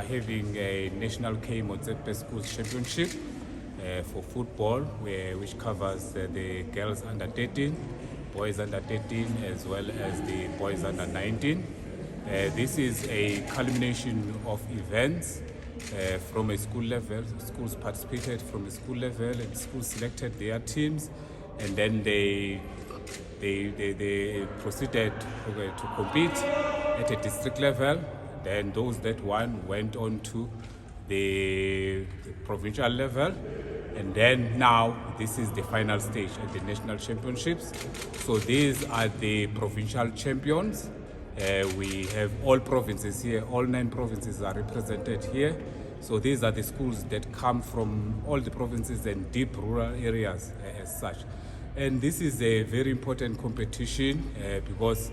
are having a National K Motsepe Schools Championship for football, which covers the girls under 13, boys under 13, as well as the boys under 19. This is a culmination of events from a school level. Schools participated from the school level, and schools selected their teams, and then they proceeded to compete at a district level. Then those that won went on to the provincial level, and then now this is the final stage at the national championships. So these are the provincial champions. We have all provinces here, all 9 provinces are represented here. So these are the schools that come from all the provinces and deep rural areas as such. And this is a very important competition because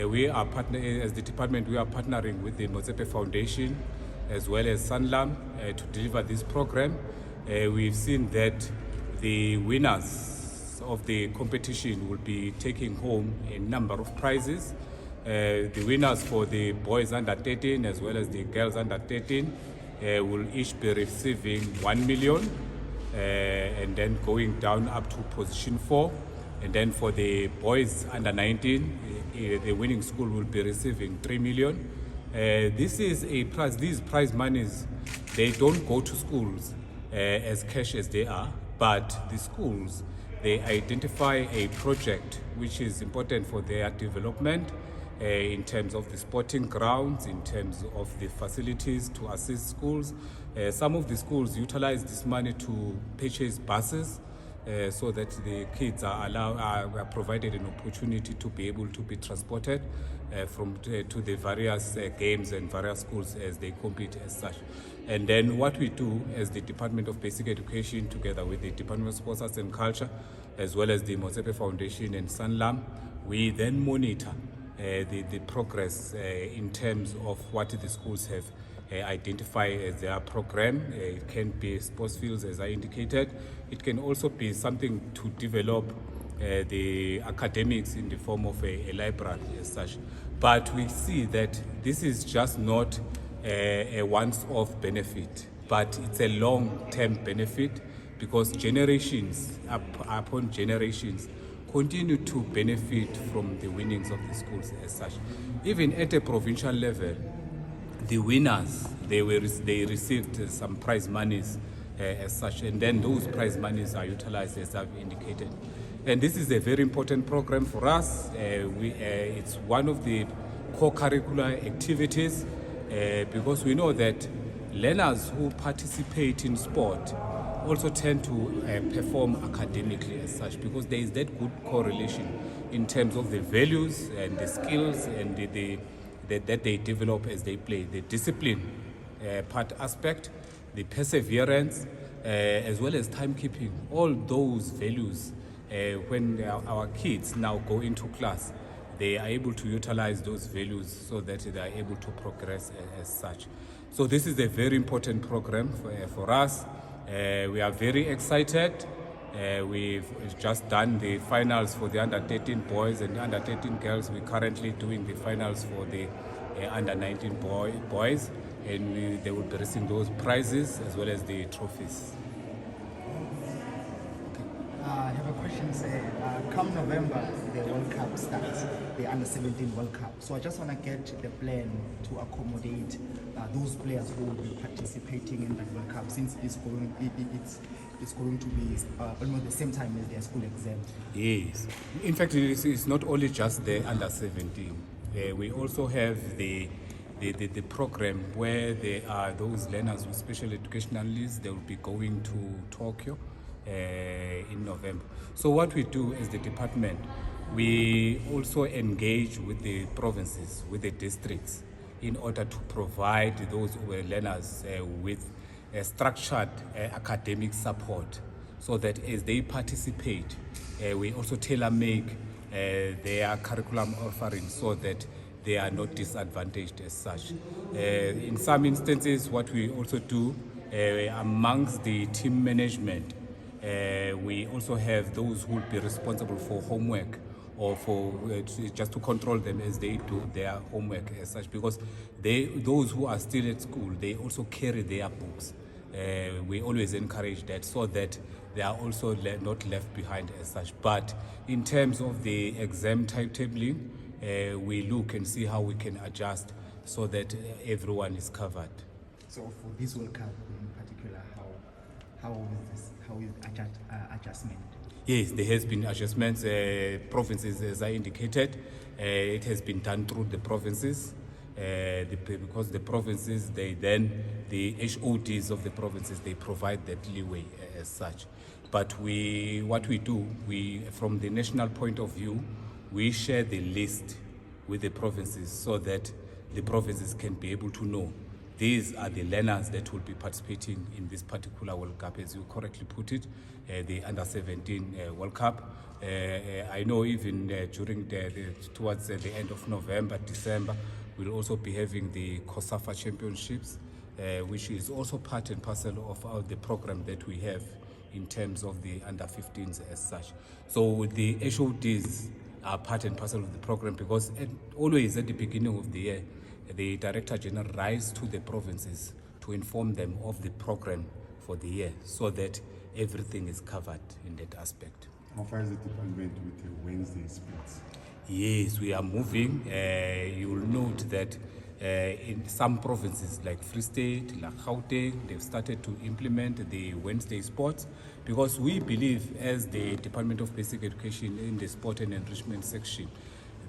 we are as the department, we are partnering with the Motsepe Foundation as well as Sanlam to deliver this program. We've seen that the winners of the competition will be taking home a number of prizes. The winners for the boys under 13 as well as the girls under 13 will each be receiving 1 million. And then going down up to position 4, and then for the boys under 19, the winning school will be receiving 3 million. This is a prize. These prize monies, they don't go to schools as cash as they are, but the schools, they identify a project which is important for their development in terms of the sporting grounds, in terms of the facilities to assist schools. Some of the schools utilize this money to purchase buses so that the kids are provided an opportunity to be able to be transported to the various games and various schools as they compete as such. And then what we do as the Department of Basic Education, together with the Department of Sports, Arts and Culture, as well as the Motsepe Foundation and Sanlam, we then monitor the progress in terms of what the schools have identified as their program. It can be sports fields, as I indicated. It can also be something to develop the academics in the form of a library as such. But we see that this is just not a once-off benefit, but it's a long-term benefit, because generations upon generations continue to benefit from the winnings of the schools as such. Even at a provincial level, the winners, they received some prize monies as such, and then those prize monies are utilized as I've indicated. And this is a very important program for us. It's one of the co-curricular activities because we know that learners who participate in sport also tend to perform academically as such, because there is that good correlation in terms of the values and the skills and that they develop as they play. The discipline part aspect, the perseverance, as well as timekeeping, all those values, when our kids now go into class, they are able to utilize those values so that they are able to progress as such. So this is a very important program for us. We are very excited. We've just done the finals for the under 13 boys and under 13 girls. We're currently doing the finals for the under 19 boys, and they will be receiving those prizes as well as the trophies. I have a question. Come November, the World Cup starts, the under 17 World Cup. So I just want to get the plan to accommodate those players who will be participating in the World Cup, since it's going to be almost the same time as their school exam. Yes. In fact, it's not only just the under 17. We also have the program where there are those learners with special educational needs. They will be going to Tokyo in November. So what we do as the department, we also engage with the provinces, with the districts, in order to provide those learners with structured academic support, so that as they participate, we also tailor-make their curriculum offerings so that they are not disadvantaged as such. In some instances, what we also do amongst the team management, we also have those who will be responsible for homework or for just to control them as they do their homework as such, because those who are still at school, they also carry their books. We always encourage that so that they are also not left behind as such. But in terms of the exam timetabling, we look and see how we can adjust so that everyone is covered. So for this World Cup in particular, how is adjustment? Yes, there has been adjustments. Provinces, as I indicated, it has been done through the provinces. Because the provinces, the HODs of the provinces, they provide that leeway as such. But what we do, from the national point of view, we share the list with the provinces so that the provinces can be able to know these are the learners that will be participating in this particular World Cup, as you correctly put it, the Under-17 World Cup. I know even during towards the end of November, December, we'll also be having the COSAFA Championships, which is also part and parcel of the program that we have in terms of the Under-15s as such. So the HODs are part and parcel of the program, because always at the beginning of the year, the Director General writes to the provinces to inform them of the program for the year so that everything is covered in that aspect. How far is the department with the Wednesday splits? Yes, we are moving. You will note that in some provinces like Free State, like Gauteng, they've started to implement the Wednesday sports, because we believe, as the Department of Basic Education in the Sport and Enrichment section,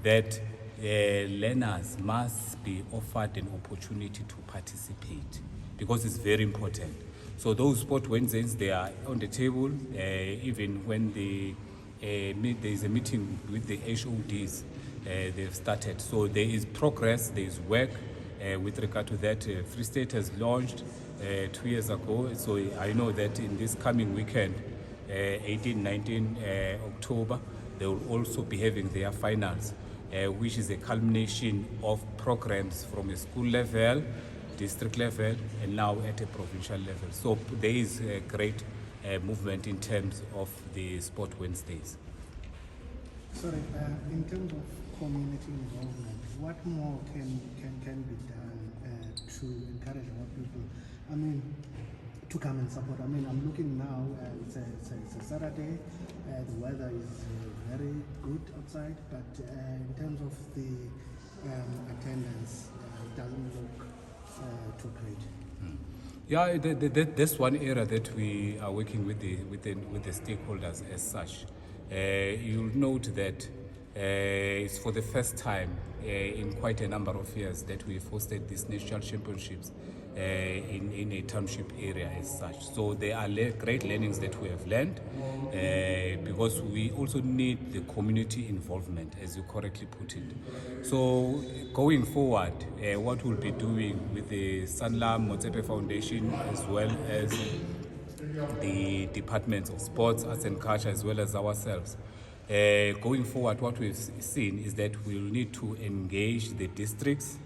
that learners must be offered an opportunity to participate, because it's very important. So those sport Wednesdays, they are on the table, even when there is a meeting with the HODs, they've started. So there is progress, there is work with regard to that. Free State has launched 2 years ago, so I know that in this coming weekend, 18, 19 October, they will also be having their finals, which is a culmination of programs from a school level, district level, and now at a provincial level. So there is a great movement in terms of the Sport Wednesdays. Sorry, in terms of community involvement, what more can be done to encourage more people? I mean, to come and support. I mean, I'm looking now, it's a Saturday, the weather is very good outside, but in terms of the attendance, it doesn't look too great. Yeah, that's one area that we are working with the stakeholders as such. You'll note that it's for the first time in quite a number of years that we've hosted these national championships in a township area as such. So there are great learnings that we have learned, because we also need the community involvement, as you correctly put it. So going forward, what we'll be doing with the Sanlam Motsepe Foundation, as well as the departments of sports, arts and culture, as well as ourselves, going forward, what we've seen is that we'll need to engage the districts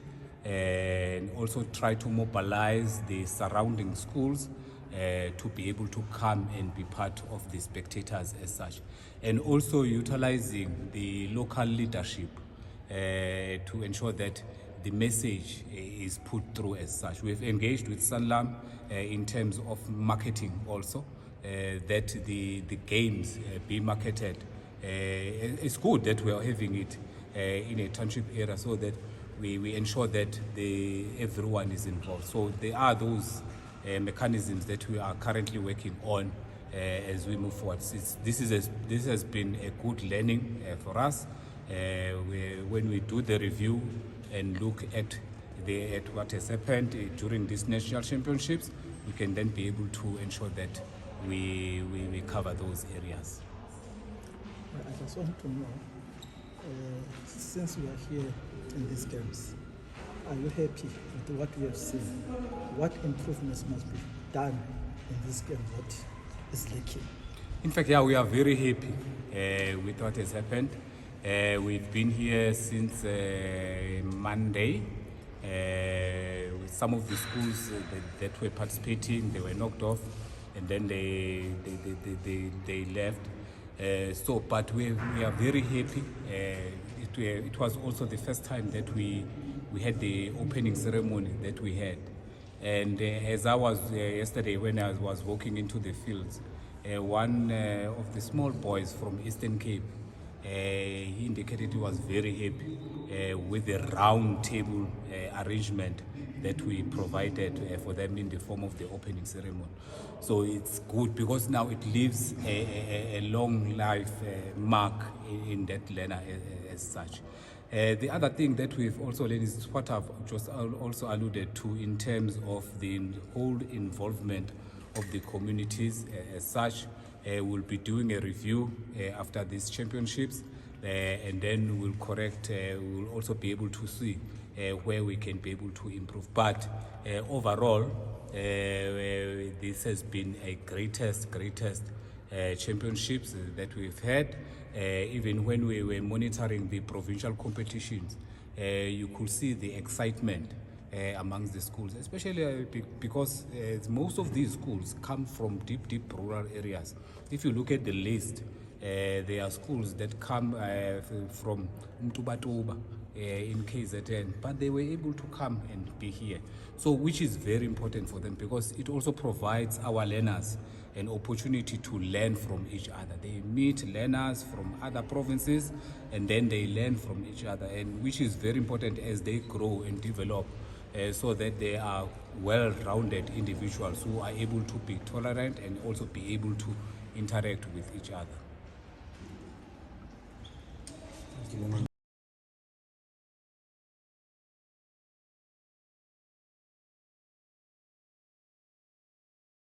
and also try to mobilize the surrounding schools to be able to come and be part of the spectators as such, and also utilizing the local leadership to ensure that the message is put through as such. We've engaged with Sanlam in terms of marketing also, that the games be marketed. It's good that we are having it in a township area, so that we ensure that everyone is involved. So there are those mechanisms that we are currently working on as we move forward. This has been a good learning for us. When we do the review and look at what has happened during these national championships, we can then be able to ensure that we cover those areas. I just want to know, since we are here in these games, are you happy with what we have seen? What improvements must be done in this game that is lacking? In fact, yeah, we are very happy with what has happened. We've been here since Monday. With some of the schools that were participating, they were knocked off, and then they left. But we are very happy. It was also the first time that we had the opening ceremony that we had. And as I was yesterday when I was walking into the fields, one of the small boys from Eastern Cape, he indicated he was very happy with the round table arrangement that we provided for them in the form of the opening ceremony. So it's good because now it leaves a long life mark in that learner as such. The other thing that we've also learned is what I've just also alluded to in terms of the whole involvement of the communities as such. We'll be doing a review after these championships, and then we'll correct, we'll also be able to see where we can be able to improve. But overall, this has been a greatest championships that we've had. Even when we were monitoring the provincial competitions, you could see the excitement amongst the schools, especially because most of these schools come from deep rural areas. If you look at the list, there are schools that come from Mtubatuba in KZN, but they were able to come and be here. So which is very important for them because it also provides our learners an opportunity to learn from each other. They meet learners from other provinces and then they learn from each other, and which is very important as they grow and develop, so that they are well-rounded individuals who are able to be tolerant and also be able to interact with each other.